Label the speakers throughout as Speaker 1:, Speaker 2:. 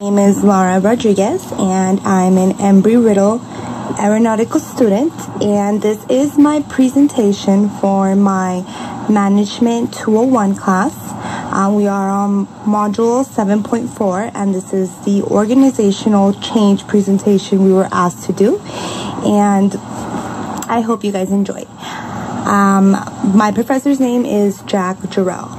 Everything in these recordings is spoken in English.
Speaker 1: My name is Laura Rodriguez, and I'm an Embry-Riddle Aeronautical student, and this is my presentation for my Management 201 class. We are on Module 7.4, and this is the organizational change presentation we were asked to do, and I hope you guys enjoy. My professor's name is Jack Jarrell.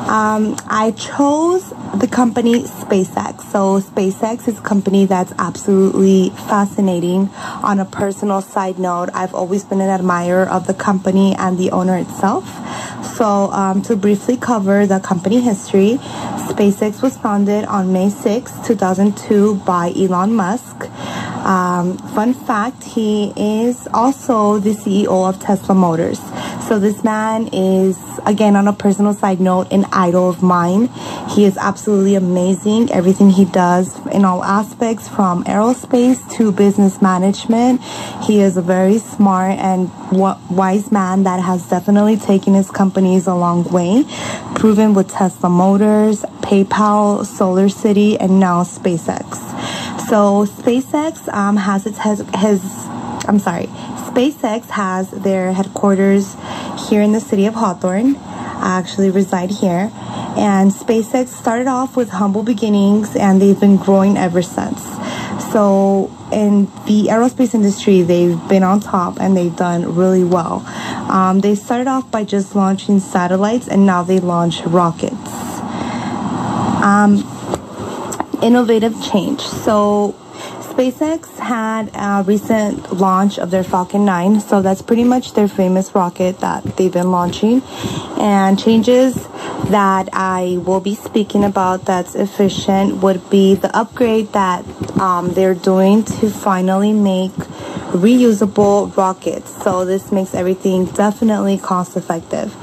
Speaker 1: I chose the company SpaceX. So SpaceX is a company that's absolutely fascinating. On a personal side note, I've always been an admirer of the company and the owner itself. So to briefly cover the company history, SpaceX was founded on May 6, 2002 by Elon Musk. Fun fact, he is also the CEO of Tesla Motors. So this man is, again, on a personal side note, an idol of mine. He is absolutely amazing. Everything he does in all aspects, from aerospace to business management. He is a very smart and wise man that has definitely taken his companies a long way, proven with Tesla Motors, PayPal, Solar City, and now SpaceX. So SpaceX SpaceX has their headquarters here in the city of Hawthorne. I actually reside here. And SpaceX started off with humble beginnings, and they've been growing ever since. So in the aerospace industry, they've been on top and they've done really well. They started off by just launching satellites, and now they launch rockets. Innovative change. So SpaceX had a recent launch of their Falcon 9, so that's pretty much their famous rocket that they've been launching. And changes that I will be speaking about that's efficient would be the upgrade that they're doing to finally make reusable rockets. So this makes everything definitely cost effective.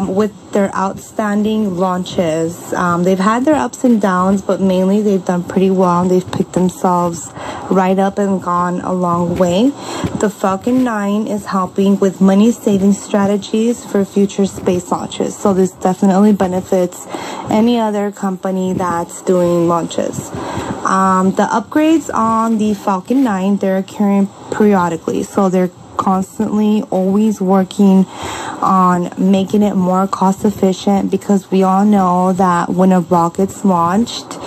Speaker 1: With their outstanding launches, they've had their ups and downs, but mainly they've done pretty well. They've picked themselves right up and gone a long way. The Falcon 9 is helping with money-saving strategies for future space launches. So this definitely benefits any other company that's doing launches. The upgrades on the Falcon 9, they're occurring periodically. So they're constantly always working on making it more cost efficient, because we all know that when a rocket's launched,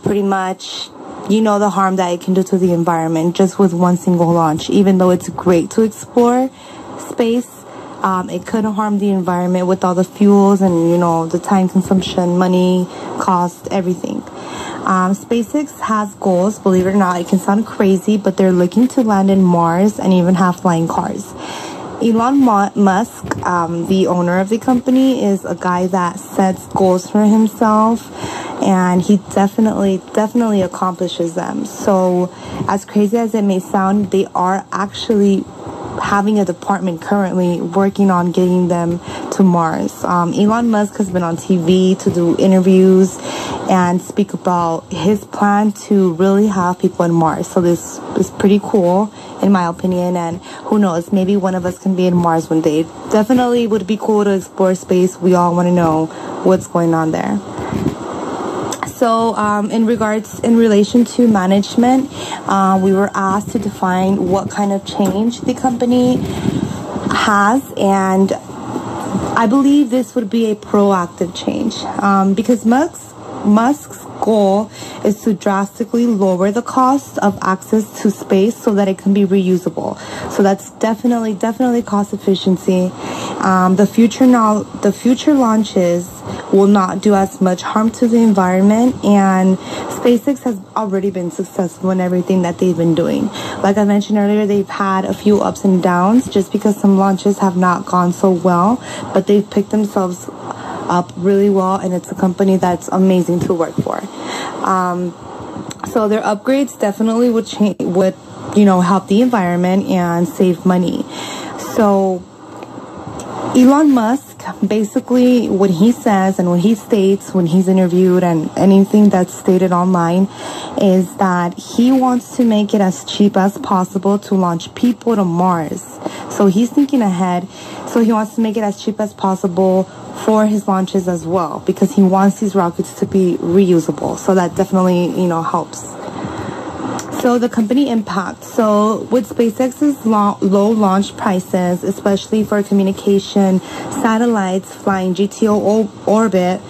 Speaker 1: pretty much you know the harm that it can do to the environment just with one single launch. Even though it's great to explore space, it could harm the environment with all the fuels and, you know, the time consumption, money, cost, everything. SpaceX has goals, believe it or not. It can sound crazy, but they're looking to land in Mars and even have flying cars. Elon Musk, the owner of the company, is a guy that sets goals for himself, and he definitely accomplishes them. So as crazy as it may sound, they are actually having a department currently working on getting them to Mars. Elon Musk has been on TV to do interviews and speak about his plan to really have people on Mars. So this is pretty cool, in my opinion, and who knows, maybe one of us can be in Mars one day. Definitely would be cool to explore space. We all want to know what's going on there. So in relation to management, we were asked to define what kind of change the company has, and I believe this would be a proactive change, because Musk's goal is to drastically lower the cost of access to space so that it can be reusable. So that's definitely cost efficiency. The future launches will not do as much harm to the environment, and SpaceX has already been successful in everything that they've been doing. Like I mentioned earlier, they've had a few ups and downs just because some launches have not gone so well, but they've picked themselves up really well, and it's a company that's amazing to work for. So their upgrades definitely would help the environment and save money. So Elon Musk, basically what he says and what he states when he's interviewed and anything that's stated online, is that he wants to make it as cheap as possible to launch people to Mars. So he's thinking ahead. So he wants to make it as cheap as possible for his launches as well, because he wants these rockets to be reusable. So that definitely, you know, helps. So the company impact. So with SpaceX's low launch prices, especially for communication satellites flying GTO orbit,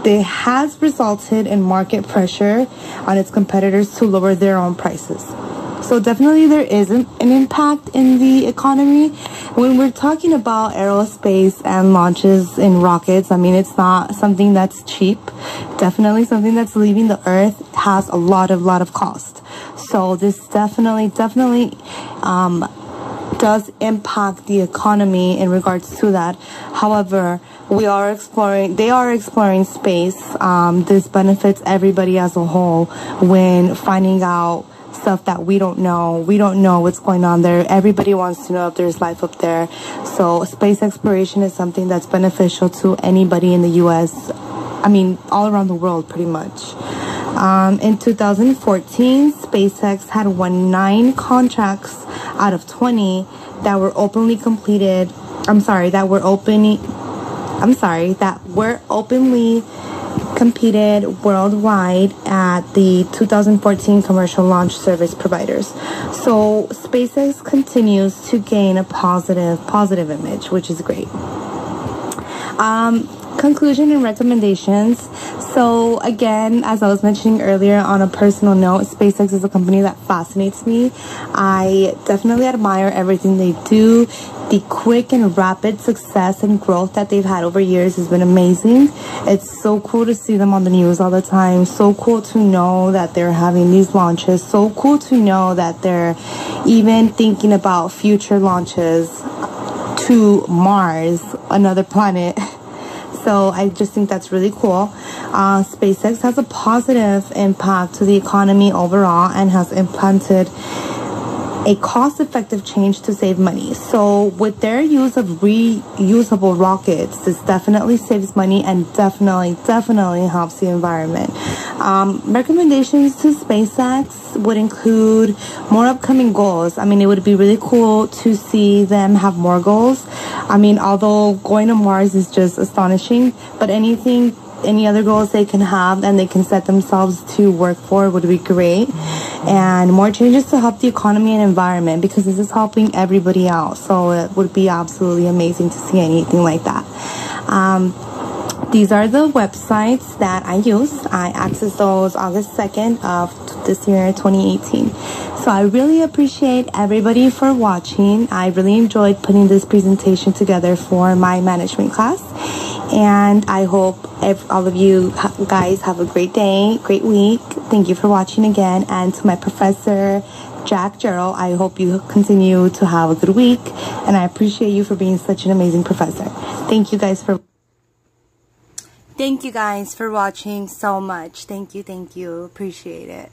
Speaker 1: it has resulted in market pressure on its competitors to lower their own prices. So definitely there is an impact in the economy. When we're talking about aerospace and launches in rockets, I mean, it's not something that's cheap. Definitely something that's leaving the Earth has a lot of cost. So this definitely does impact the economy in regards to that. However, they are exploring space. This benefits everybody as a whole when finding out stuff that we don't know. We don't know what's going on there. Everybody wants to know if there's life up there. So space exploration is something that's beneficial to anybody in the US. I mean, all around the world, pretty much. In 2014, SpaceX had won 9 contracts out of 20 that were openly completed. That were openly competed worldwide at the 2014 commercial launch service providers. So SpaceX continues to gain a positive image, which is great. Conclusion and recommendations. So again, as I was mentioning earlier, on a personal note, SpaceX is a company that fascinates me. I definitely admire everything they do. The quick and rapid success and growth that they've had over years has been amazing. It's so cool to see them on the news all the time. So cool to know that they're having these launches. So cool to know that they're even thinking about future launches to Mars, another planet. So I just think that's really cool. SpaceX has a positive impact to the economy overall and has implemented a cost-effective change to save money. So with their use of reusable rockets, this definitely saves money and definitely helps the environment. Recommendations to SpaceX would include more upcoming goals. I mean, it would be really cool to see them have more goals. I mean, although going to Mars is just astonishing, but any other goals they can have and they can set themselves to work for would be great. And more changes to help the economy and environment, because this is helping everybody out. So it would be absolutely amazing to see anything like that. These are the websites that I use. I accessed those August 2nd of this year, 2018. So I really appreciate everybody for watching. I really enjoyed putting this presentation together for my management class. And I hope all of you guys have a great day, great week. Thank you for watching again. And to my professor, Jack Gerald, I hope you continue to have a good week. And I appreciate you for being such an amazing professor. Thank you guys for watching so much. Thank you. Appreciate it.